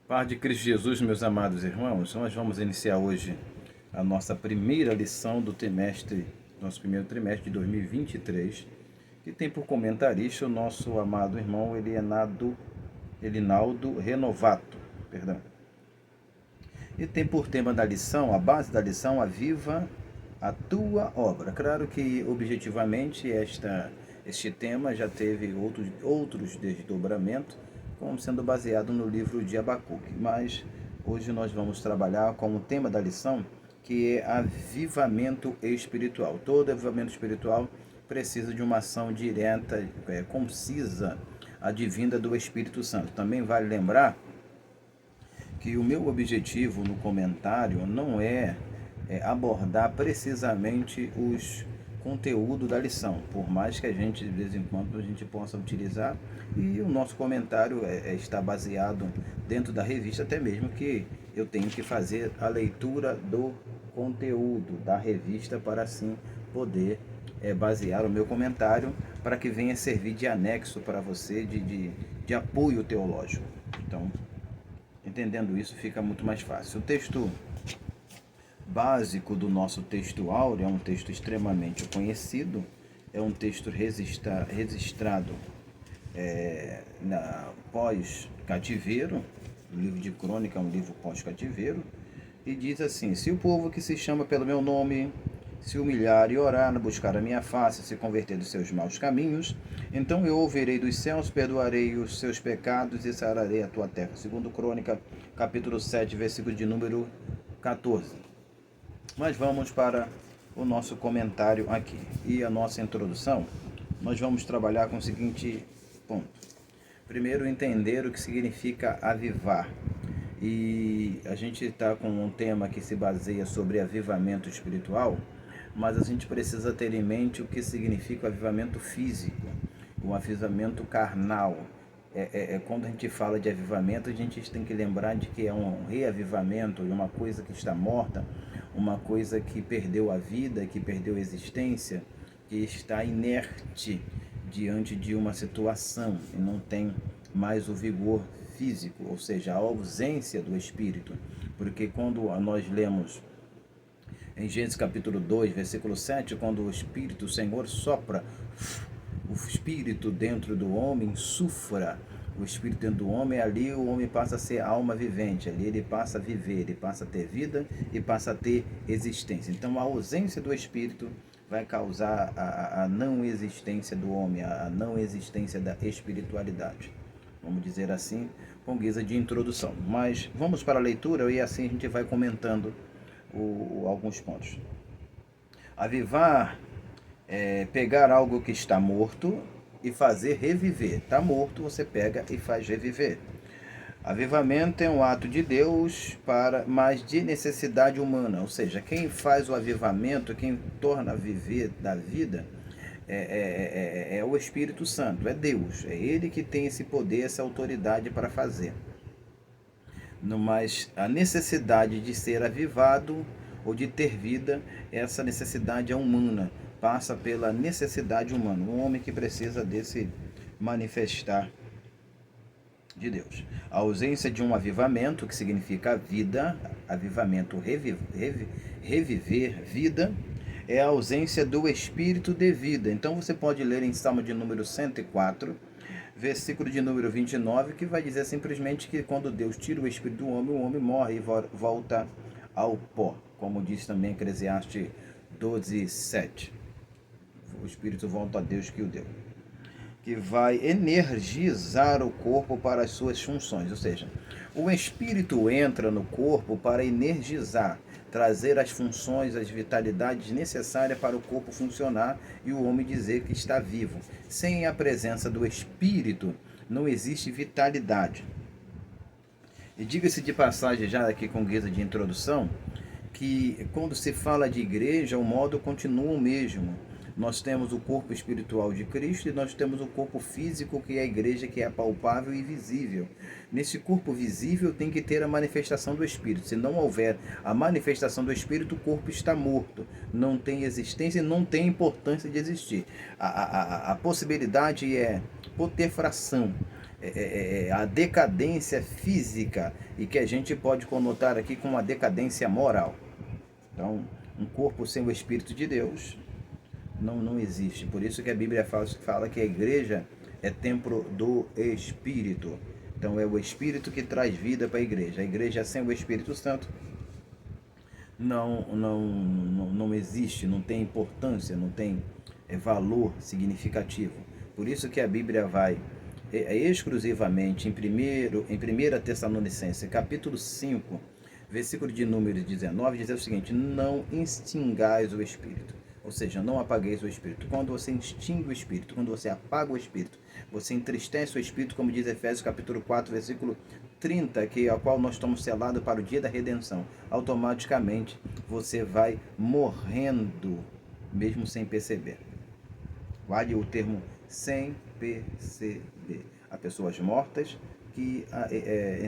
Paz de Cristo Jesus, meus amados irmãos, nós vamos iniciar hoje a nossa primeira lição do trimestre, nosso primeiro trimestre de 2023, que tem por comentarista o nosso amado irmão Elinaldo Renovato, perdão. E tem por tema da lição, a base da lição, aviva a tua obra. Claro que objetivamente este tema já teve outros desdobramentos, como sendo baseado no livro de Abacuque. Mas hoje nós vamos trabalhar com o tema da lição, que é avivamento espiritual. Todo avivamento espiritual precisa de uma ação direta, concisa, advinda do Espírito Santo. Também vale lembrar que o meu objetivo no comentário não é abordar precisamente os conteúdos da lição, por mais que a gente de vez em quando a gente possa utilizar, e o nosso comentário está baseado dentro da revista, até mesmo que eu tenho que fazer a leitura do conteúdo da revista para assim poder basear o meu comentário para que venha servir de anexo para você, de apoio teológico. Então, entendendo isso, fica muito mais fácil. O texto básico do nosso texto áureo é um texto extremamente conhecido, é um texto registrado na pós-cativeiro. O livro de Crônica é um livro pós-cativeiro, e diz assim: se o povo que se chama pelo meu nome se humilhar e orar, buscar a minha face, se converter dos seus maus caminhos, então eu ouvirei dos céus, perdoarei os seus pecados e sararei a tua terra. Segundo Crônica, capítulo 7, versículo de número 14. Mas vamos para o nosso comentário aqui. E a nossa introdução, nós vamos trabalhar com o seguinte ponto. Primeiro, entender o que significa avivar. E a gente está com um tema que se baseia sobre avivamento espiritual, mas a gente precisa ter em mente o que significa o avivamento físico, o avivamento carnal. Quando a gente fala de avivamento, a gente tem que lembrar de que é um reavivamento de uma coisa que está morta, uma coisa que perdeu a vida, que perdeu a existência, que está inerte diante de uma situação e não tem mais o vigor físico, ou seja, a ausência do Espírito. Porque quando nós lemos em Gênesis capítulo 2, versículo 7, quando o Espírito, o Senhor sopra o Espírito dentro do homem, sufra o Espírito dentro do homem, ali o homem passa a ser alma vivente, ali ele passa a viver, ele passa a ter vida e passa a ter existência. Então a ausência do Espírito vai causar a não existência do homem, a não existência da espiritualidade. Vamos dizer assim, com guisa de introdução. Mas vamos para a leitura e assim a gente vai comentando alguns pontos. Avivar é pegar algo que está morto e fazer reviver. Está morto, você pega e faz reviver. Avivamento é um ato de Deus, mas de necessidade humana. Ou seja, quem faz o avivamento, quem torna a viver da vida, é o Espírito Santo, é Deus. É Ele que tem esse poder, essa autoridade para fazer. Mas a necessidade de ser avivado ou de ter vida, essa necessidade é humana, passa pela necessidade humana, um homem que precisa desse manifestar de Deus. A ausência de um avivamento, que significa vida, avivamento, reviver, vida, é a ausência do espírito de vida. Então você pode ler em Salmo de número 104, versículo de número 29, que vai dizer simplesmente que quando Deus tira o espírito do homem, o homem morre e volta ao pó. Como diz também Eclesiastes 12, 7. O espírito volta a Deus que o deu. Que vai energizar o corpo para as suas funções. Ou seja, o espírito entra no corpo para energizar, trazer as funções, as vitalidades necessárias para o corpo funcionar e o homem dizer que está vivo. Sem a presença do Espírito, não existe vitalidade. E diga-se de passagem, já aqui com guisa de introdução, que quando se fala de igreja, o modo continua o mesmo. Nós temos o corpo espiritual de Cristo e nós temos o corpo físico, que é a igreja, que é palpável e visível. Nesse corpo visível tem que ter a manifestação do Espírito. Se não houver a manifestação do Espírito, o corpo está morto. Não tem existência e não tem importância de existir. A possibilidade é poter fração. a decadência física e que a gente pode conotar aqui com a decadência moral. Então, um corpo sem o Espírito de Deus não existe. Por isso que a Bíblia fala que a igreja é templo do Espírito. Então é o Espírito que traz vida para a igreja. A igreja sem o Espírito Santo não existe, não tem importância, não tem valor significativo. Por isso que a Bíblia vai exclusivamente em 1 Tessalonicenses, capítulo 5, versículo de número 19, diz o seguinte: não extingais o Espírito. Ou seja, não apagueis o Espírito. Quando você extingue o Espírito, quando você apaga o Espírito, você entristece o Espírito, como diz Efésios capítulo 4, versículo 30, que é a qual nós estamos selados para o dia da redenção. Automaticamente você vai morrendo, mesmo sem perceber. Guarde o termo sem perceber. Há pessoas mortas que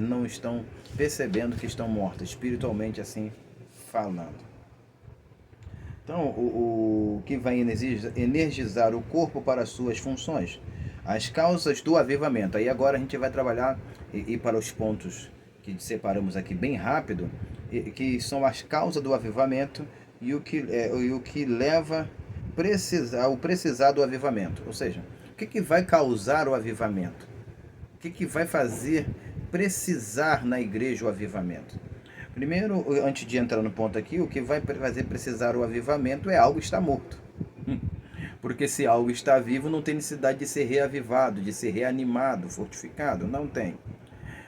não estão percebendo que estão mortas, espiritualmente assim falando. Então, o que vai energizar o corpo para as suas funções? As causas do avivamento. Aí agora a gente vai trabalhar e para os pontos que separamos aqui bem rápido, que são as causas do avivamento e o que leva ao precisar do avivamento. Ou seja, o que vai causar o avivamento? O que vai fazer precisar na igreja o avivamento? Primeiro, antes de entrar no ponto aqui, o que vai fazer precisar o avivamento é algo estar morto. Porque se algo está vivo, não tem necessidade de ser reavivado, de ser reanimado, fortificado. Não tem.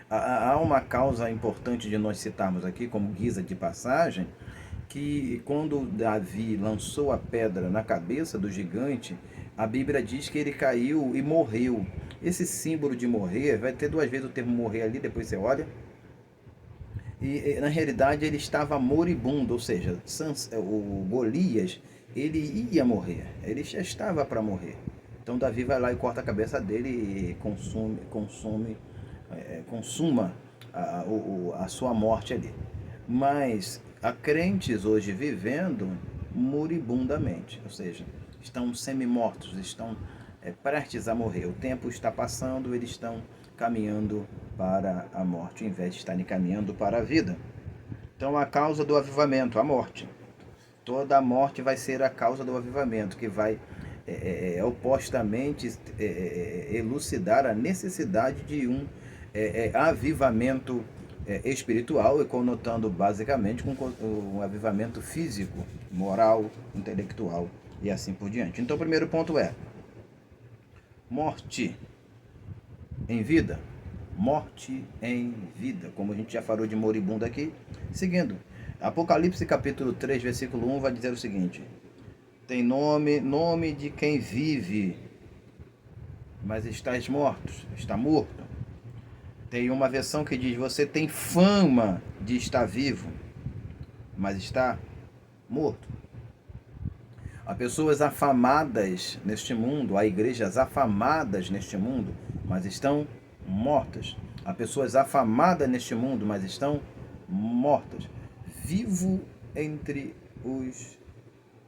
Há uma causa importante de nós citarmos aqui, como guisa de passagem, que quando Davi lançou a pedra na cabeça do gigante, a Bíblia diz que ele caiu e morreu. Esse símbolo de morrer, vai ter duas vezes o termo morrer ali, depois você olha. E na realidade ele estava moribundo, ou seja, o Golias, ele ia morrer, ele já estava para morrer. Então Davi vai lá e corta a cabeça dele e consuma a sua morte ali. Mas há crentes hoje vivendo moribundamente, ou seja, estão semi-mortos, estão prestes a morrer. O tempo está passando, eles estão caminhando para a morte, ao invés de estarem caminhando para a vida. Então, a causa do avivamento, a morte. Toda a morte vai ser a causa do avivamento, que vai opostamente elucidar a necessidade de um avivamento espiritual, e conotando basicamente com um avivamento físico, moral, intelectual e assim por diante. Então, o primeiro ponto é morte em vida. Morte em vida, como a gente já falou de moribundo aqui. Seguindo, Apocalipse capítulo 3, versículo 1 vai dizer o seguinte: tem nome de quem vive, mas estás morto, está morto. Tem uma versão que diz: você tem fama de estar vivo, mas está morto. Há pessoas afamadas neste mundo, há igrejas afamadas neste mundo, mas estão mortas. Há pessoas afamadas neste mundo, mas estão mortas. Vivo entre os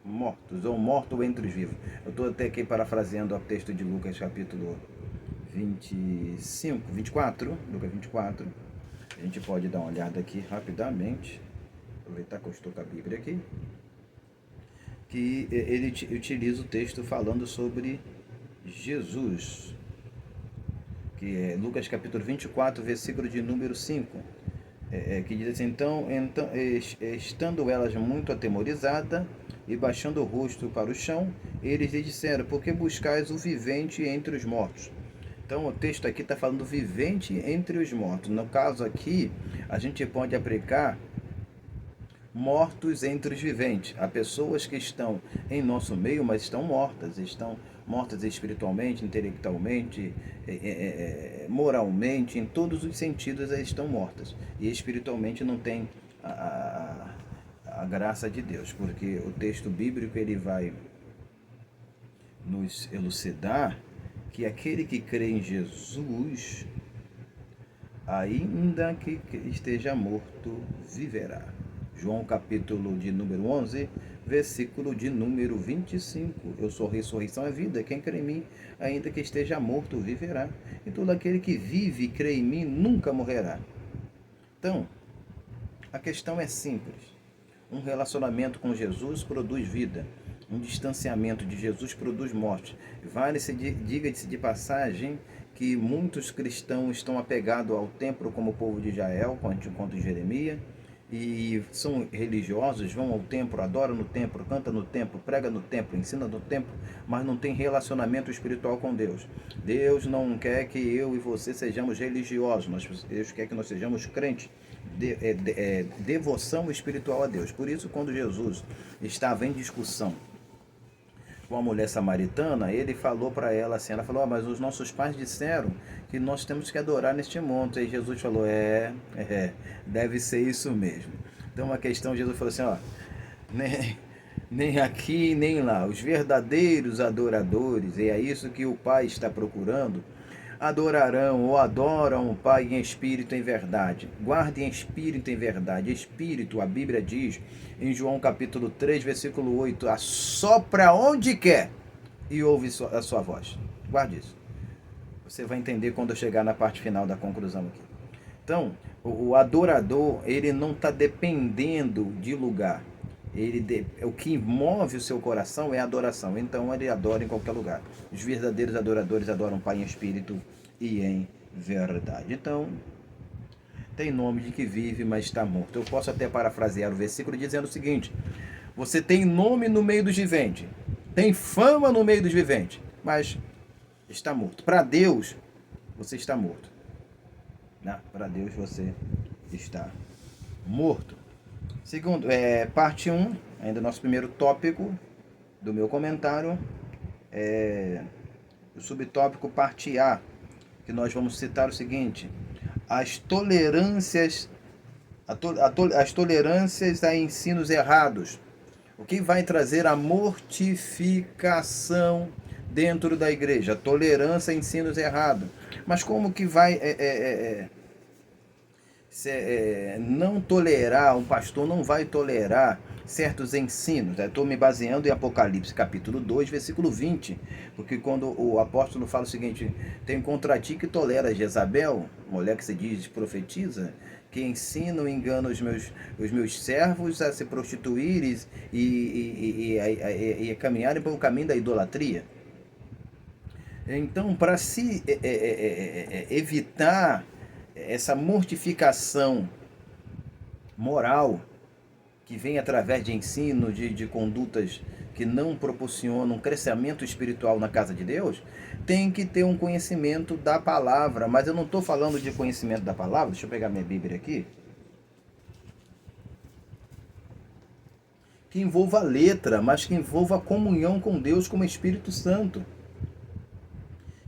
mortos, ou morto entre os vivos. Eu estou até aqui parafraseando o texto de Lucas capítulo 24, Lucas 24. A gente pode dar uma olhada aqui rapidamente, aproveitar que eu estou com a Bíblia aqui, que ele utiliza o texto falando sobre Jesus, que é Lucas capítulo 24, versículo de número 5, que diz assim: então, estando elas muito atemorizadas e baixando o rosto para o chão, eles lhe disseram: por que buscais o vivente entre os mortos? Então o texto aqui está falando do vivente entre os mortos. No caso aqui, a gente pode aplicar mortos entre os viventes. Há pessoas que estão em nosso meio, mas estão mortas espiritualmente, intelectualmente, moralmente, em todos os sentidos elas estão mortas. E espiritualmente não tem a graça de Deus, porque o texto bíblico ele vai nos elucidar que aquele que crê em Jesus, ainda que esteja morto, viverá. João capítulo de número 11, versículo de número 25. Eu sou a ressurreição e a vida. Quem crê em mim, ainda que esteja morto, viverá. E todo aquele que vive e crê em mim nunca morrerá. Então, a questão é simples. Um relacionamento com Jesus produz vida. Um distanciamento de Jesus produz morte. Diga-se de passagem que muitos cristãos estão apegados ao templo como o povo de Israel, quanto Jeremias, e são religiosos, vão ao templo, adoram no templo, cantam no templo, pregam no templo, ensinam no templo, mas não tem relacionamento espiritual com Deus. Deus não quer que eu e você sejamos religiosos, Deus quer que nós sejamos crentes, devoção espiritual a Deus. Por isso, quando Jesus estava em discussão com a mulher samaritana, ele falou para ela assim, ela falou, mas os nossos pais disseram que nós temos que adorar neste monte. Aí Jesus falou, deve ser isso mesmo. Então a questão, Jesus falou assim, nem aqui nem lá, os verdadeiros adoradores, e é isso que o Pai está procurando, adorarão ou adoram o Pai em espírito e em verdade. Guardem espírito em verdade. Espírito, a Bíblia diz em João capítulo 3, versículo 8, assopra onde quer e ouve a sua voz. Guarde isso. Você vai entender quando eu chegar na parte final da conclusão aqui. Então, o adorador, ele não está dependendo de lugar. O que move o seu coração é a adoração. Então ele adora em qualquer lugar. Os verdadeiros adoradores adoram o Pai em espírito e em verdade. Então, tem nome de que vive, mas está morto. Eu posso até parafrasear o versículo dizendo o seguinte: você tem nome no meio dos viventes, tem fama no meio dos viventes, mas está morto. Para Deus, você está morto. Para Deus, você está morto. Segundo, parte 1, ainda nosso primeiro tópico do meu comentário, o subtópico parte A, que nós vamos citar o seguinte: as tolerâncias a ensinos errados, o que vai trazer a mortificação dentro da igreja, tolerância a ensinos errados. Mas como que vai não tolerar, um pastor não vai tolerar certos ensinos? Estou me baseando em Apocalipse capítulo 2, versículo 20, porque quando o apóstolo fala o seguinte: tem contra ti que tolera Jezabel, mulher que se diz profetiza, que ensina e engana os meus servos a se prostituírem e caminharem pelo caminho da idolatria. Então, para se evitar essa mortificação moral que vem através de ensino, de condutas que não proporcionam crescimento espiritual na casa de Deus, tem que ter um conhecimento da palavra. Mas eu não estou falando de conhecimento da palavra, deixa eu pegar minha Bíblia aqui, que envolva a letra, mas que envolva a comunhão com Deus, como Espírito Santo,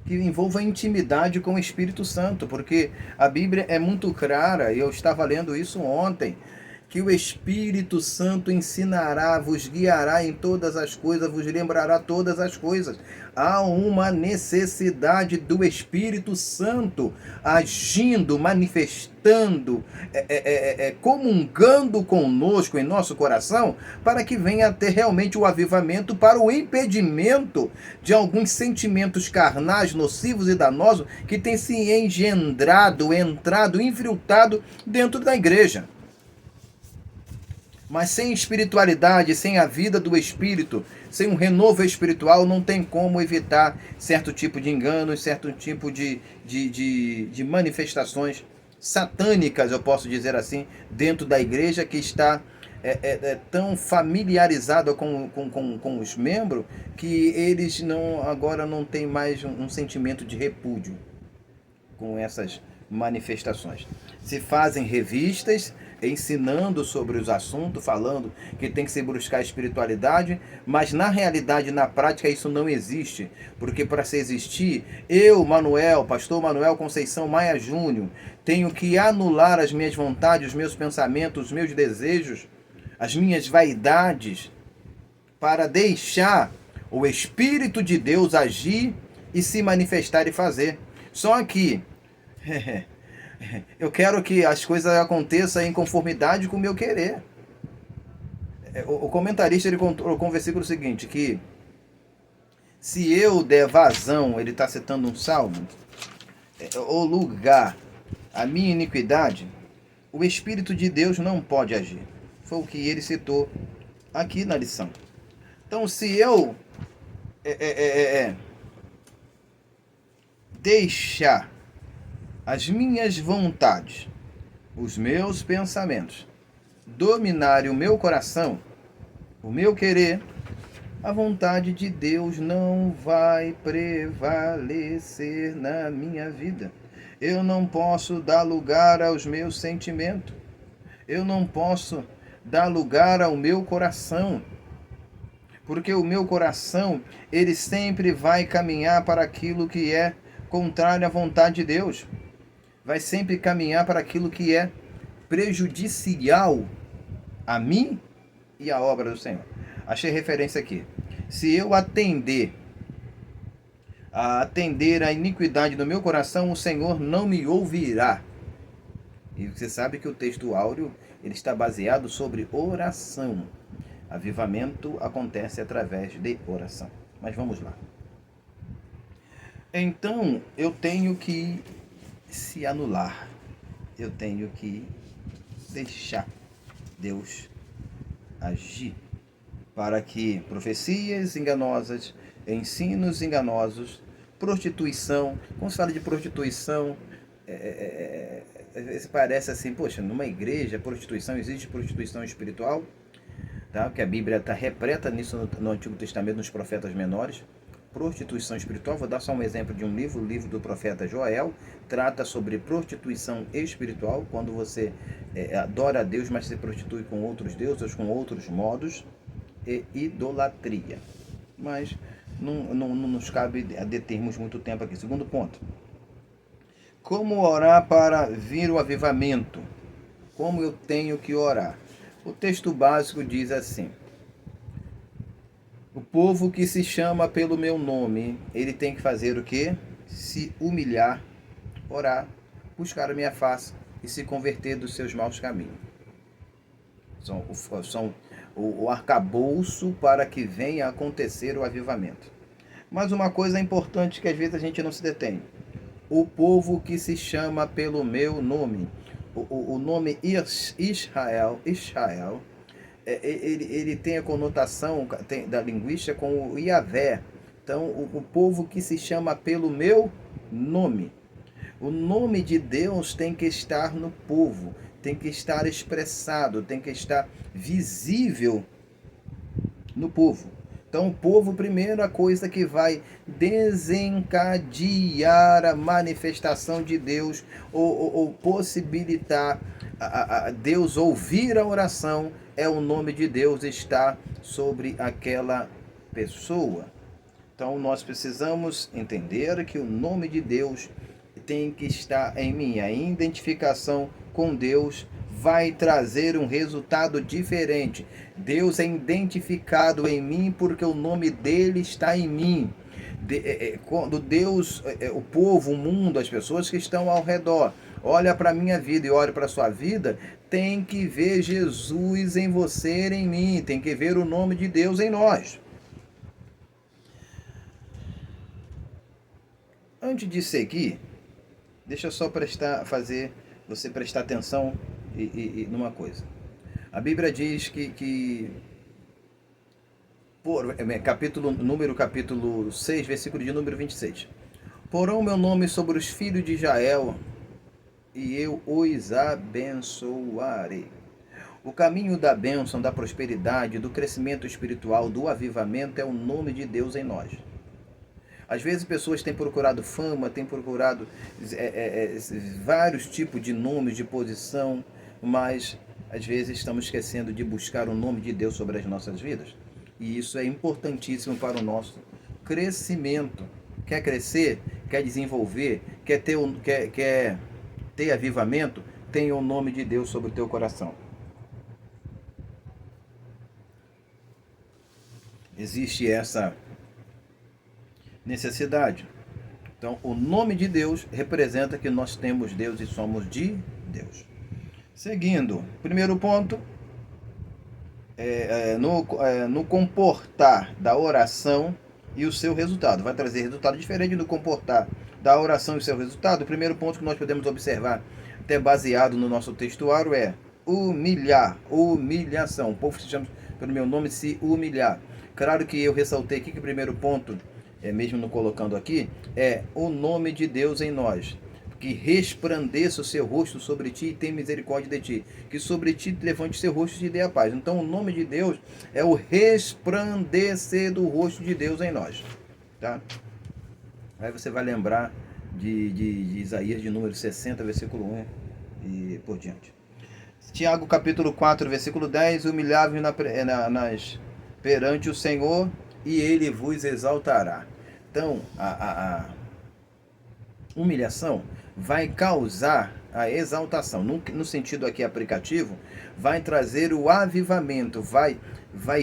que envolva a intimidade com o Espírito Santo, porque a Bíblia é muito clara, e eu estava lendo isso ontem, que o Espírito Santo ensinará, vos guiará em todas as coisas, vos lembrará todas as coisas. Há uma necessidade do Espírito Santo agindo, manifestando, comungando conosco em nosso coração, para que venha a ter realmente o avivamento, para o impedimento de alguns sentimentos carnais, nocivos e danosos que têm se engendrado, infiltrado dentro da igreja. Mas sem espiritualidade, sem a vida do Espírito, sem um renovo espiritual, não tem como evitar certo tipo de engano, certo tipo de manifestações satânicas, eu posso dizer assim, dentro da igreja, que está tão familiarizada com os membros, que eles agora não têm mais um sentimento de repúdio com essas manifestações. Se fazem revistas ensinando sobre os assuntos, falando que tem que se buscar a espiritualidade, mas na realidade, na prática, isso não existe, porque para se existir, eu, pastor Manuel Conceição Maia Júnior, tenho que anular as minhas vontades, os meus pensamentos, os meus desejos, as minhas vaidades, para deixar o Espírito de Deus agir e se manifestar e fazer. Só que eu quero que as coisas aconteçam em conformidade com o meu querer. O comentarista ele colocou um versículo seguinte, que se eu der vazão, ele está citando um salmo, ou lugar, a minha iniquidade, o Espírito de Deus não pode agir. Foi o que ele citou aqui na lição. Então, se eu deixar as minhas vontades, os meus pensamentos, dominarem o meu coração, o meu querer, a vontade de Deus não vai prevalecer na minha vida. Eu não posso dar lugar aos meus sentimentos. Eu não posso dar lugar ao meu coração. Porque o meu coração, ele sempre vai caminhar para aquilo que é contrário à vontade de Deus. Vai sempre caminhar para aquilo que é prejudicial a mim e à obra do Senhor. Achei referência aqui. Se eu atender a iniquidade do meu coração, o Senhor não me ouvirá. E você sabe que o texto áureo ele está baseado sobre oração. Avivamento acontece através de oração. Mas vamos lá. Então, eu tenho que se anular. Eu tenho que deixar Deus agir para que profecias enganosas, ensinos enganosos, prostituição, quando se fala de prostituição, parece assim, poxa, numa igreja, prostituição, existe prostituição espiritual, tá? Porque a Bíblia está repleta nisso no Antigo Testamento, nos profetas menores, prostituição espiritual. Vou dar só um exemplo de um livro, o livro do profeta Joel, trata sobre prostituição espiritual, quando você adora a Deus, mas se prostitui com outros deuses, com outros modos, e idolatria. Mas não nos cabe determos muito tempo aqui. Segundo ponto. Como orar para vir o avivamento? Como eu tenho que orar? O texto básico diz assim: o povo que se chama pelo meu nome, ele tem que fazer o quê? Se humilhar, orar, buscar a minha face e se converter dos seus maus caminhos. São o arcabouço para que venha a acontecer o avivamento. Mas uma coisa importante que às vezes a gente não se detém. O povo que se chama pelo meu nome. O nome Israel, ele tem a conotação da linguística com o Yahvé. Então, o povo que se chama pelo meu nome. O nome de Deus tem que estar no povo, tem que estar expressado, tem que estar visível no povo. Então, o povo, primeira coisa que vai desencadear a manifestação de Deus, ou possibilitar a Deus ouvir a oração, é o nome de Deus estar sobre aquela pessoa. Então, nós precisamos entender que o nome de Deus tem que estar em mim. A identificação com Deus vai trazer um resultado diferente. Deus é identificado em mim porque o nome dele está em mim. Quando Deus, o povo, o mundo, as pessoas que estão ao redor, olha para a minha vida e olha para a sua vida, tem que ver Jesus em você e em mim, tem que ver o nome de Deus em nós. Antes de seguir, deixa eu só você prestar atenção numa coisa. A Bíblia diz capítulo 6, versículo de número 26. Porão meu nome sobre os filhos de Israel, e eu os abençoarei. O caminho da bênção, da prosperidade, do crescimento espiritual, do avivamento é o nome de Deus em nós. Às vezes pessoas têm procurado fama, têm procurado vários tipos de nomes, de posição, mas às vezes estamos esquecendo de buscar o nome de Deus sobre as nossas vidas. E isso é importantíssimo para o nosso crescimento. Quer crescer? Quer desenvolver? Quer ter avivamento? Tenha o nome de Deus sobre o teu coração. Existe essa necessidade. Então, o nome de Deus representa que nós temos Deus e somos de Deus. Seguindo, primeiro ponto, no comportar da oração e o seu resultado. Vai trazer resultado diferente do comportar da oração e o seu resultado. O primeiro ponto que nós podemos observar, até baseado no nosso textuário, é humilhar, humilhação. O povo se chama pelo meu nome se humilhar. Claro que eu ressaltei aqui que o primeiro ponto, mesmo não colocando aqui, é o nome de Deus em nós. Que resplandeça o seu rosto sobre ti e tenha misericórdia de ti. Que sobre ti levante o seu rosto e te dê a paz. Então o nome de Deus é o resplandecer do rosto de Deus em nós. Tá? Aí você vai lembrar de Isaías de número 60, versículo 1 e por diante. Tiago capítulo 4, versículo 10, humilhai-vos perante o Senhor e Ele vos exaltará. Então, a humilhação vai causar a exaltação. No sentido aqui aplicativo, vai trazer o avivamento, vai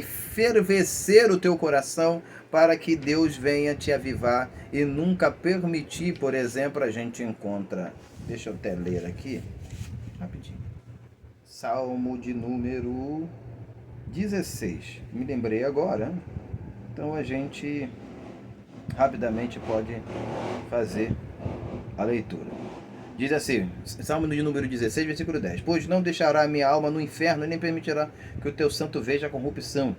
fervecer o teu coração para que Deus venha te avivar e nunca permitir, por exemplo, a gente encontra, deixa eu até ler aqui, rapidinho. Salmo de número 16. Me lembrei agora. Então a gente rapidamente pode fazer a leitura. Diz assim, Salmo de número 16, versículo 10. Pois não deixará a minha alma no inferno, nem permitirá que o teu santo veja a corrupção.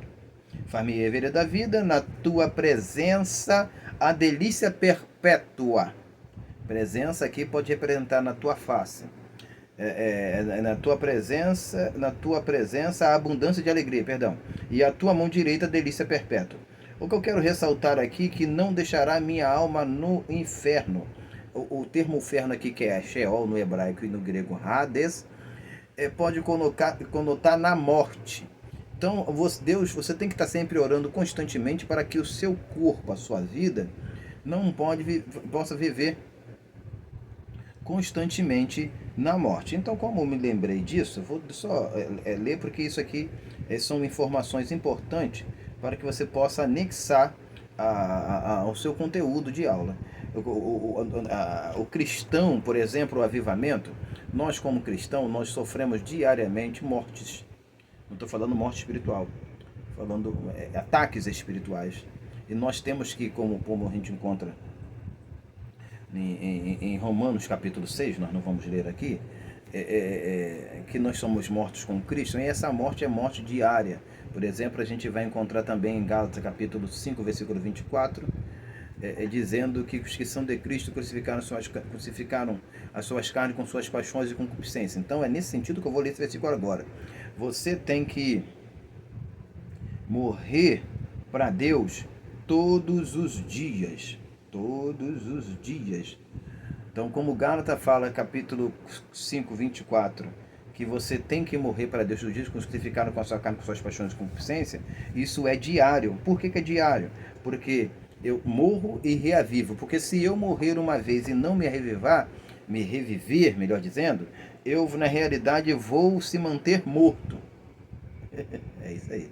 Far-me a vereda da vida, na tua presença a delícia perpétua. Presença aqui pode representar na tua face. Na tua presença a abundância de alegria, perdão, e a tua mão direita a delícia perpétua. O que eu quero ressaltar aqui que não deixará minha alma no inferno. O termo inferno aqui, que é Sheol no hebraico e no grego Hades, pode conotar na morte. Então, Deus, você tem que estar sempre orando constantemente para que o seu corpo, a sua vida, não possa viver constantemente na morte. Então, como eu me lembrei disso, eu vou só ler, porque isso aqui são informações importantes para que você possa anexar ao seu conteúdo de aula. O cristão, por exemplo, o avivamento, nós como cristão, nós sofremos diariamente mortes. Não estou falando morte espiritual, falando ataques espirituais. E nós temos que, como a gente encontra em Romanos capítulo 6, nós não vamos ler aqui, que nós somos mortos com Cristo, e essa morte é morte diária. Por exemplo, a gente vai encontrar também em Gálatas capítulo 5, versículo 24, dizendo que os que são de Cristo crucificaram as suas carnes com suas paixões e concupiscência. Então é nesse sentido que eu vou ler esse versículo agora. Você tem que morrer para Deus todos os dias. Todos os dias. Então, como Gálatas fala, capítulo 5, 24, que você tem que morrer para Deus todos os dias, crucificaram com a sua carne, com suas paixões e concupiscência, isso é diário. Por que é diário? Porque eu morro e reavivo. Porque se eu morrer uma vez e não me reviver, melhor dizendo, eu na realidade vou se manter morto. É isso aí.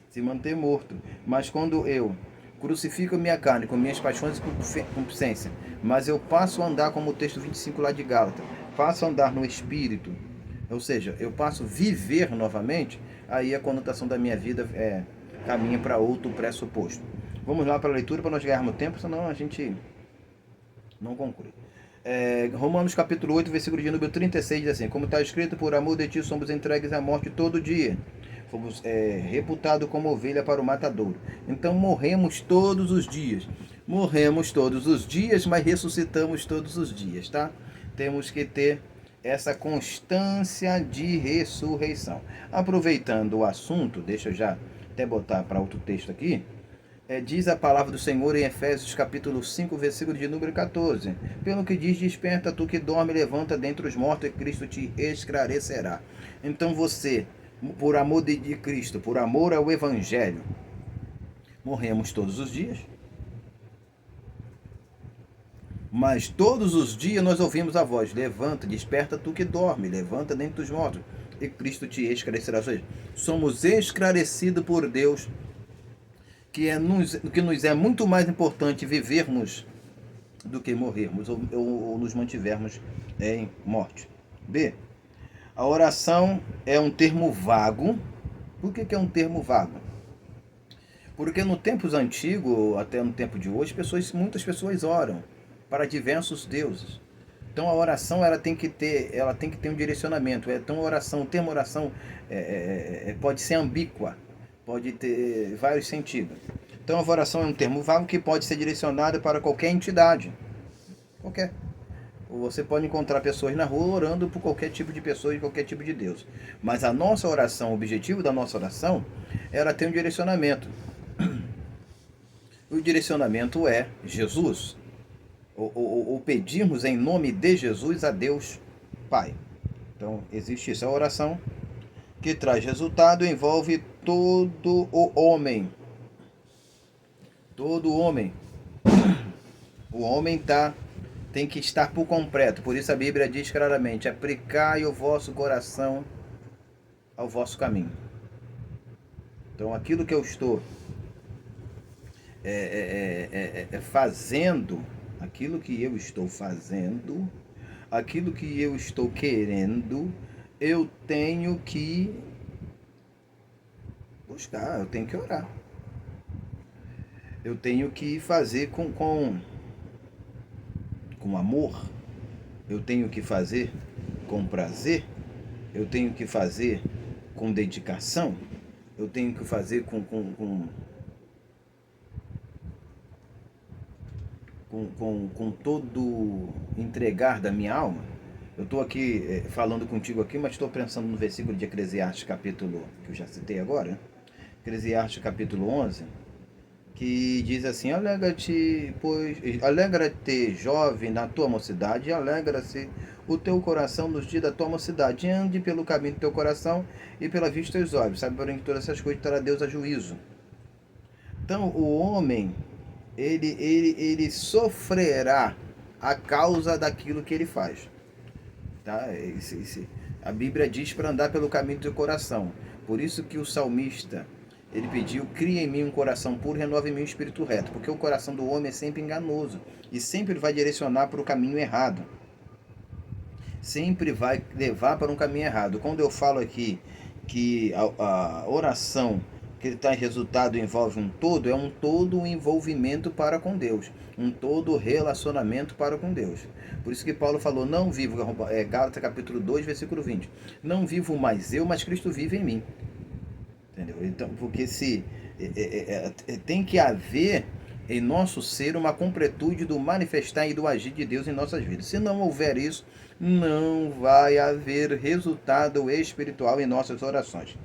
Se manter morto. Mas quando eu crucifico minha carne com minhas paixões e concupiscência, mas eu passo a andar, como o texto 25 lá de Gálatas, passo a andar no Espírito, ou seja, eu passo a viver novamente, aí a conotação da minha vida caminha para outro pressuposto. Vamos lá para a leitura para nós ganharmos tempo, senão a gente não conclui. Romanos capítulo 8, versículo de número 36 diz assim: como está escrito, por amor de ti somos entregues à morte todo dia. Fomos reputados como ovelha para o matadouro. Então morremos todos os dias. Morremos todos os dias, mas ressuscitamos todos os dias, tá? Temos que ter essa constância de ressurreição. Aproveitando o assunto, deixa eu já até botar para outro texto aqui. Diz a palavra do Senhor em Efésios capítulo 5, versículo de número 14. Pelo que diz, desperta tu que dorme, levanta dentre os mortos e Cristo te esclarecerá. Então você, por amor de Cristo, por amor ao Evangelho, morremos todos os dias. Mas todos os dias nós ouvimos a voz: levanta, desperta tu que dorme, levanta dentre os mortos e Cristo te esclarecerá. Ou seja, somos esclarecidos por Deus, que nos é muito mais importante vivermos do que morrermos ou nos mantivermos em morte. B. A oração é um termo vago Por que é um termo vago? Porque no tempos antigos, até no tempo de hoje, muitas pessoas oram para diversos deuses. Então a oração ela tem que ter um direcionamento. Então a oração, o termo oração pode ser ambíqua, pode ter vários sentidos. Então a oração é um termo vago que pode ser direcionado para qualquer entidade, qualquer. Você pode encontrar pessoas na rua orando por qualquer tipo de pessoa e qualquer tipo de Deus. Mas a nossa oração, o objetivo da nossa oração, ela tem um direcionamento. O direcionamento é Jesus. Ou pedirmos em nome de Jesus a Deus Pai. Então, existe isso. A oração que traz resultado envolve todo o homem. Todo homem. O homem tem que estar por completo. Por isso a Bíblia diz claramente: aplicai o vosso coração ao vosso caminho. Então, aquilo que eu estou fazendo, aquilo que eu estou fazendo, aquilo que eu estou querendo, eu tenho que buscar, eu tenho que orar. Eu tenho que fazer com amor, eu tenho que fazer com prazer, eu tenho que fazer com dedicação, eu tenho que fazer com todo entregar da minha alma. Eu estou aqui falando contigo aqui, mas estou pensando no versículo de Eclesiastes capítulo, que eu já citei agora, Eclesiastes capítulo 11, que diz assim: alegra-te, jovem, na tua mocidade, e alegra-se o teu coração nos dias da tua mocidade. Ande pelo caminho do teu coração e pela vista dos teus olhos. Sabe, porém, que todas essas coisas terá Deus a juízo. Então, o homem, ele sofrerá a causa daquilo que ele faz. Tá? A Bíblia diz para andar pelo caminho do teu coração. Por isso que o salmista, ele pediu: cria em mim um coração puro e renova em mim um espírito reto. Porque o coração do homem é sempre enganoso e sempre vai direcionar para o caminho errado. Sempre vai levar para um caminho errado. Quando eu falo aqui que a oração que ele traz resultado envolve um todo, é um todo envolvimento para com Deus, um todo relacionamento para com Deus. Por isso que Paulo falou: não vivo, Gálatas capítulo 2, versículo 20, não vivo mais eu, mas Cristo vive em mim. Entendeu? Então, porque tem que haver em nosso ser uma completude do manifestar e do agir de Deus em nossas vidas. Se não houver isso, não vai haver resultado espiritual em nossas orações.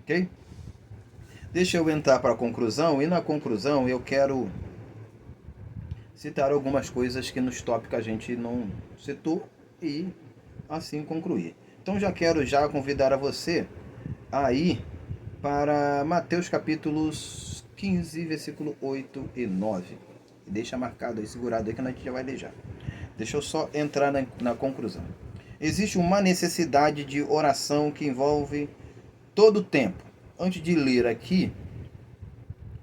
Ok? Deixa eu entrar para a conclusão, e na conclusão eu quero citar algumas coisas que nos tópicos a gente não citou e assim concluir. Então já quero convidar a você a ir para Mateus capítulos 15, versículo 8 e 9. Deixa marcado aí, segurado aí, que a gente já vai ler já. Deixa eu só entrar na conclusão. Existe uma necessidade de oração que envolve todo o tempo. Antes de ler aqui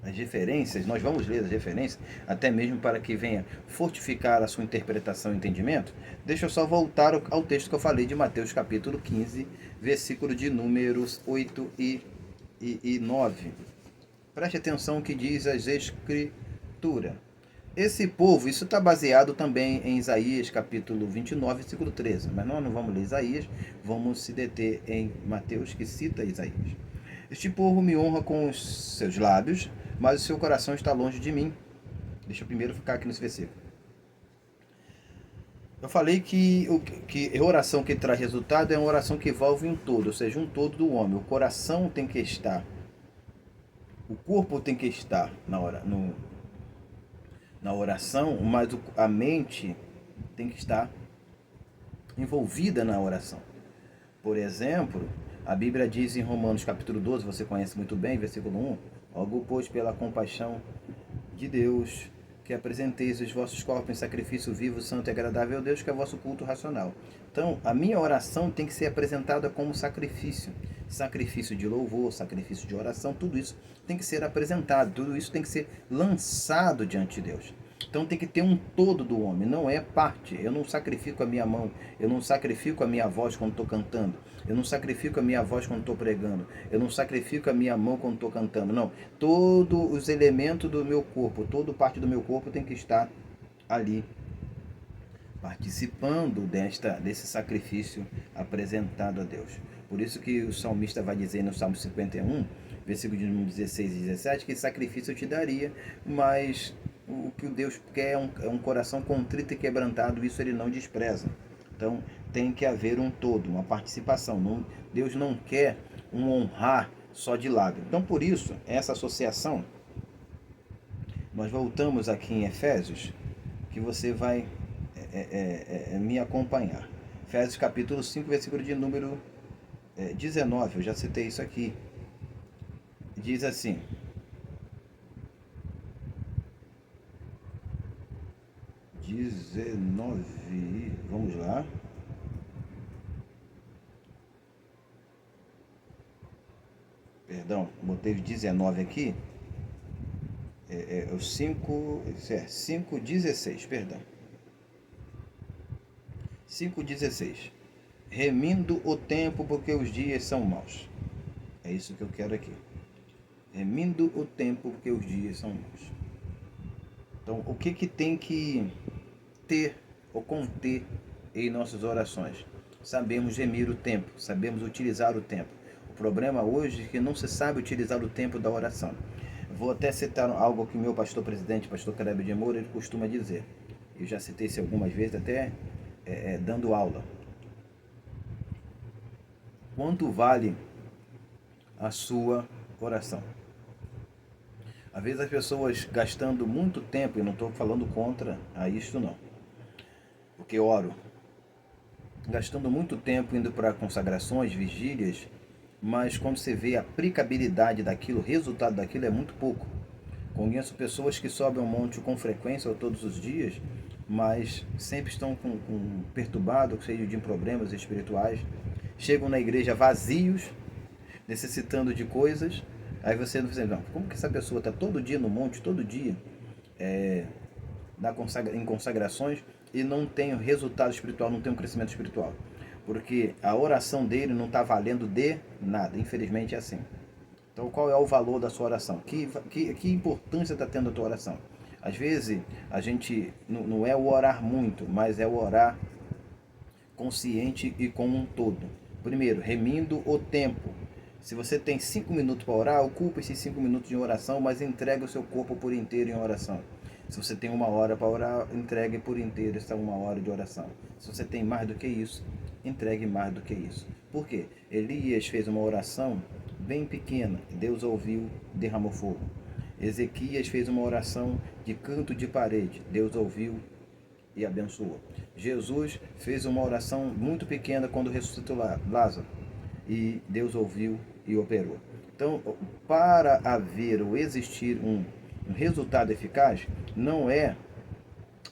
as referências, nós vamos ler as referências, até mesmo para que venha fortificar a sua interpretação e entendimento. Deixa eu só voltar ao texto que eu falei de Mateus capítulo 15, versículo de números 8 e 9. Preste atenção no que diz as Escrituras. Esse povo, isso está baseado também em Isaías capítulo 29, versículo 13. Mas nós não vamos ler Isaías, vamos se deter em Mateus, que cita Isaías. Este povo me honra com os seus lábios, mas o seu coração está longe de mim. Deixa eu primeiro ficar aqui nesse versículo. Eu falei que a oração que traz resultado é uma oração que envolve um todo, ou seja, um todo do homem. O coração tem que estar, o corpo tem que estar na oração, mas a mente tem que estar envolvida na oração. Por exemplo, a Bíblia diz em Romanos capítulo 12, você conhece muito bem, versículo 1, logo pois pela compaixão de Deus, que apresenteis os vossos corpos em sacrifício vivo, santo e agradável a Deus, que é vosso culto racional. Então, a minha oração tem que ser apresentada como sacrifício. Sacrifício de louvor, sacrifício de oração, tudo isso tem que ser apresentado, tudo isso tem que ser lançado diante de Deus. Então tem que ter um todo do homem, não é parte. Eu não sacrifico a minha mão, eu não sacrifico a minha voz quando estou cantando, eu não sacrifico a minha voz quando estou pregando, eu não sacrifico a minha mão quando estou cantando, não. Todos os elementos do meu corpo, toda parte do meu corpo tem que estar ali, participando desse sacrifício apresentado a Deus. Por isso que o salmista vai dizer no Salmo 51, versículo de 16 e 17, que sacrifício eu te daria, mas o que Deus quer é um coração contrito e quebrantado, isso ele não despreza. Então tem que haver um todo, uma participação. Deus não quer um honrar só de lábio. Então por isso, essa associação, nós voltamos aqui em Efésios, que você vai me acompanhar. Efésios capítulo 5, versículo de número 19, eu já citei isso aqui. Diz assim: 19, vamos lá. Perdão, botei 19 aqui. O 5:16, perdão. 5:16. Remindo o tempo porque os dias são maus. É isso que eu quero aqui. Remindo o tempo porque os dias são maus. Então, o que tem que ter ou conter em nossas orações? Sabemos gemir o tempo, sabemos utilizar o tempo. O problema hoje é que não se sabe utilizar o tempo da oração. Vou até citar algo que o meu pastor presidente, pastor Caleb de Moura, ele costuma dizer. Eu já citei isso algumas vezes, até dando aula. Quanto vale a sua oração? Às vezes as pessoas gastando muito tempo, e não estou falando contra a isto não, porque oro, gastando muito tempo indo para consagrações, vigílias, mas quando você vê a aplicabilidade daquilo, o resultado daquilo é muito pouco. Conheço pessoas que sobem um monte com frequência ou todos os dias, mas sempre estão perturbados, cheios de problemas espirituais, chegam na igreja vazios, necessitando de coisas. Aí você não diz, não, como que essa pessoa está todo dia no monte, todo dia em consagrações e não tem resultado espiritual, não tem um crescimento espiritual? Porque a oração dele não está valendo de nada, infelizmente é assim. Então qual é o valor da sua oração? Que importância está tendo a tua oração? Às vezes a gente não é o orar muito, mas é o orar consciente e com um todo. Primeiro, remindo o tempo. Se você tem 5 minutos para orar, ocupe esses 5 minutos de oração, mas entregue o seu corpo por inteiro em oração. Se você tem 1 hora para orar, entregue por inteiro essa 1 hora de oração. Se você tem mais do que isso, entregue mais do que isso. Por quê? Elias fez uma oração bem pequena, Deus ouviu, derramou fogo. Ezequias fez uma oração de canto de parede, Deus ouviu e abençoou. Jesus fez uma oração muito pequena quando ressuscitou Lázaro, e Deus ouviu e operou. Então, para haver ou existir um resultado eficaz, não é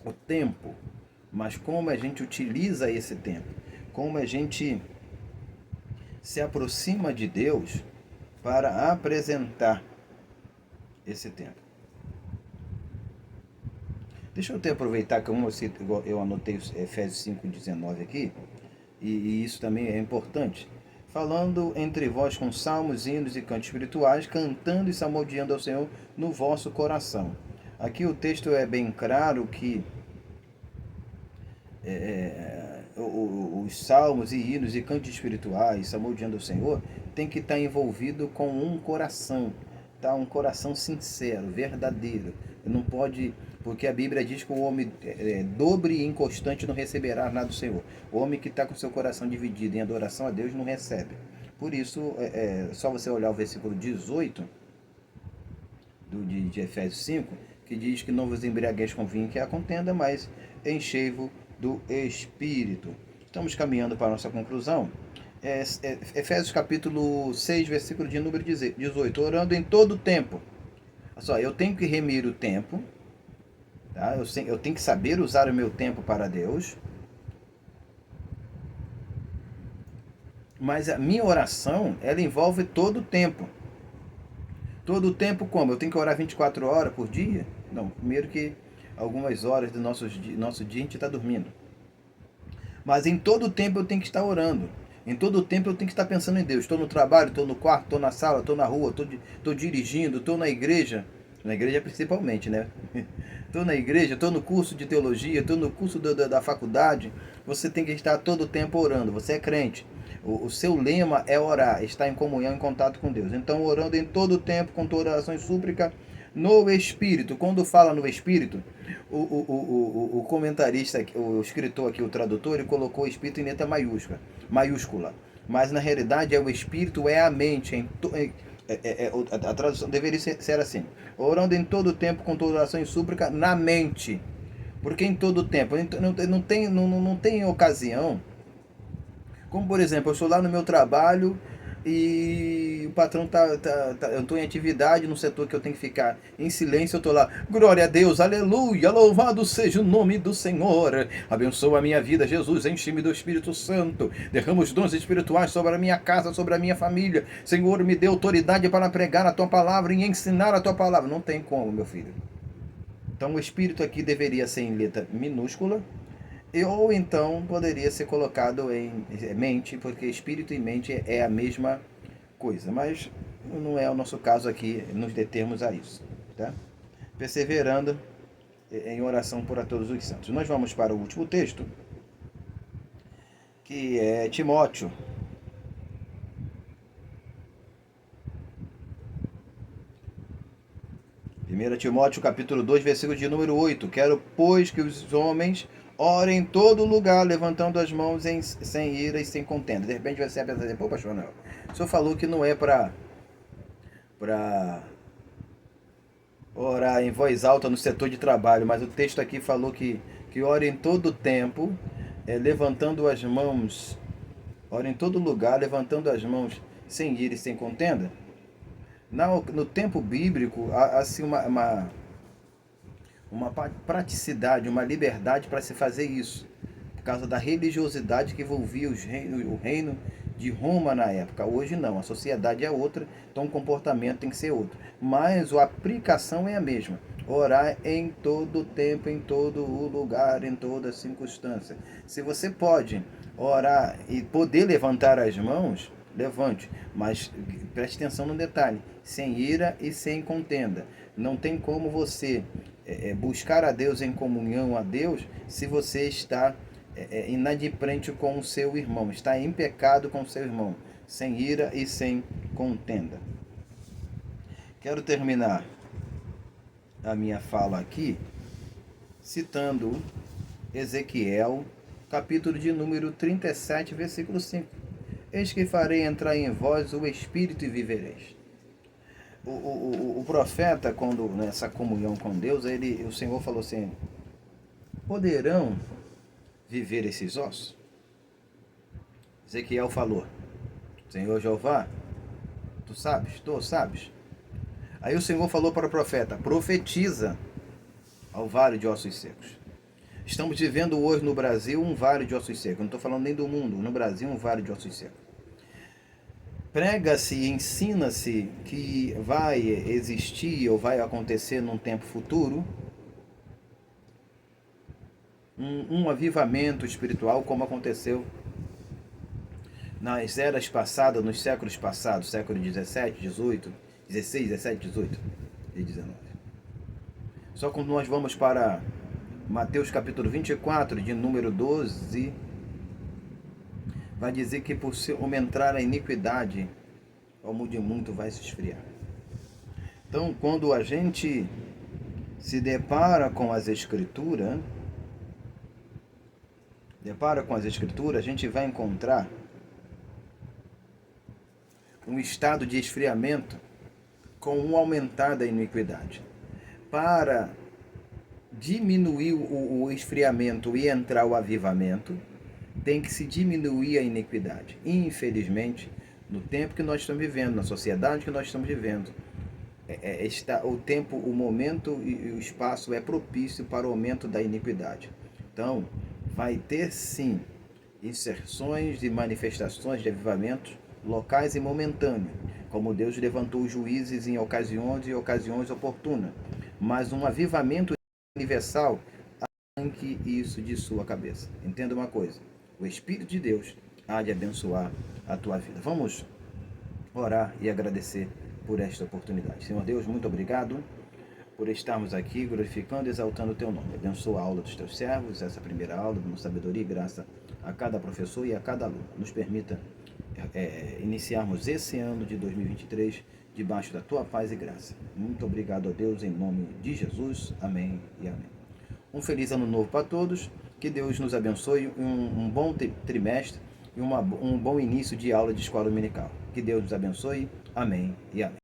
o tempo, mas como a gente utiliza esse tempo, como a gente se aproxima de Deus para apresentar esse tempo. Deixa eu até aproveitar que eu anotei Efésios 5:19 aqui, e isso também é importante. Falando entre vós com salmos, hinos e cantos espirituais, cantando e salmodiando ao Senhor no vosso coração. Aqui o texto é bem claro que os salmos e hinos e cantos espirituais, salmodiando ao Senhor, tem que estar envolvido com um coração, tá? Um coração sincero, verdadeiro. Não pode, porque a Bíblia diz que o homem dobre e inconstante não receberá nada do Senhor. O homem que está com seu coração dividido em adoração a Deus não recebe. Por isso, só você olhar o versículo 18 de Efésios 5, que diz que não vos embriagueis com vinho que é a contenda, mas enchei-vos do Espírito. Estamos caminhando para a nossa conclusão. Efésios capítulo 6, versículo de número 18. Orando em todo o tempo. Olha só, eu tenho que remir o tempo. Tá? Eu tenho que saber usar o meu tempo para Deus. Mas a minha oração, ela envolve todo o tempo. Todo o tempo como? Eu tenho que orar 24 horas por dia? Não, primeiro que algumas horas do nosso dia a gente está dormindo. Mas em todo o tempo eu tenho que estar orando. Em todo o tempo eu tenho que estar pensando em Deus. Estou no trabalho, estou no quarto, estou na sala, estou na rua, estou dirigindo, estou na igreja. Na igreja principalmente, né? Estou na igreja, estou no curso de teologia, estou no curso da faculdade. Você tem que estar todo o tempo orando. Você é crente. O seu lema é orar, estar em comunhão, em contato com Deus. Então, orando em todo o tempo, com toda oração e súplica, no Espírito. Quando fala no Espírito, o comentarista, o escritor aqui, o tradutor, ele colocou o Espírito em letra maiúscula. Mas, na realidade, o Espírito é a mente. A tradução deveria ser assim: orando em todo o tempo, com toda oração e súplica, na mente. Porque em todo o tempo, não tem ocasião. Como, por exemplo, eu estou lá no meu trabalho e o patrão eu estou em atividade no setor que eu tenho que ficar em silêncio, eu estou lá, glória a Deus, aleluia, louvado seja o nome do Senhor, abençoa a minha vida, Jesus, enche-me do Espírito Santo, derrama os dons espirituais sobre a minha casa, sobre a minha família, Senhor, me dê autoridade para pregar a tua palavra e ensinar a tua palavra. Não tem como, meu filho. Então o Espírito aqui deveria ser em letra minúscula, ou então poderia ser colocado em mente, porque espírito e mente é a mesma coisa. Mas não é o nosso caso aqui nos determos a isso. Tá? Perseverando em oração por a todos os santos. Nós vamos para o último texto, que é Timóteo. Primeiro Timóteo capítulo 2, versículo de número 8. Quero, pois, que os homens orem em todo lugar, levantando as mãos sem ira e sem contenda. De repente você vai pensar, pô, pastor, não. O senhor falou que não é para orar em voz alta no setor de trabalho, mas o texto aqui falou que ore em todo o tempo, levantando as mãos, ore em todo lugar, levantando as mãos sem ira e sem contenda. No tempo bíblico, há assim uma praticidade, uma liberdade para se fazer isso, por causa da religiosidade que envolvia o reino de Roma na época. Hoje não, a sociedade é outra, então o comportamento tem que ser outro. Mas a aplicação é a mesma. Orar em todo tempo, em todo o lugar, em toda circunstância. Se você pode orar e poder levantar as mãos, levante, mas preste atenção no detalhe, sem ira e sem contenda. Não tem como você buscar a Deus em comunhão a Deus se você está inadimplente com o seu irmão, está em pecado com o seu irmão, sem ira e sem contenda. Quero terminar a minha fala aqui citando Ezequiel, capítulo de número 37, versículo 5. Eis que farei entrar em vós o Espírito e vivereis. O profeta, quando nessa comunhão com Deus, o Senhor falou assim: poderão viver esses ossos? Ezequiel falou: Senhor Jeová, tu sabes? Tu sabes? Aí o Senhor falou para o profeta: profetiza ao vale de ossos secos. Estamos vivendo hoje no Brasil um vale de ossos secos. Não estou falando nem do mundo. No Brasil, um vale de ossos secos. Prega-se e ensina-se que vai existir ou vai acontecer num tempo futuro um avivamento espiritual, como aconteceu nas eras passadas, nos séculos passados, século 17, 18, 16, 17, 18 e 19. Só quando nós vamos para Mateus capítulo 24, de número 12, vai dizer que por se aumentar a iniquidade, o mundo de muito vai se esfriar. Então, quando a gente se depara com as Escrituras, a gente vai encontrar um estado de esfriamento com um aumentar da iniquidade. Para diminuir o esfriamento e entrar o avivamento, tem que se diminuir a iniquidade. Infelizmente, no tempo que nós estamos vivendo, na sociedade que nós estamos vivendo, o tempo, o momento e o espaço é propício para o aumento da iniquidade. Então, vai ter sim inserções de manifestações de avivamentos locais e momentâneos, como Deus levantou os juízes em ocasiões oportunas, mas um avivamento universal, arranque isso de sua cabeça. Entenda uma coisa: o Espírito de Deus há de abençoar a tua vida. Vamos orar e agradecer por esta oportunidade. Senhor Deus, muito obrigado por estarmos aqui glorificando e exaltando o teu nome. Abençoa a aula dos teus servos, essa primeira aula, dando sabedoria e graça a cada professor e a cada aluno. Nos permita iniciarmos esse ano de 2023 debaixo da tua paz e graça. Muito obrigado a Deus, em nome de Jesus. Amém e amém. Um feliz ano novo para todos. Que Deus nos abençoe. Um bom trimestre e um bom início de aula de escola dominical. Que Deus nos abençoe. Amém e amém.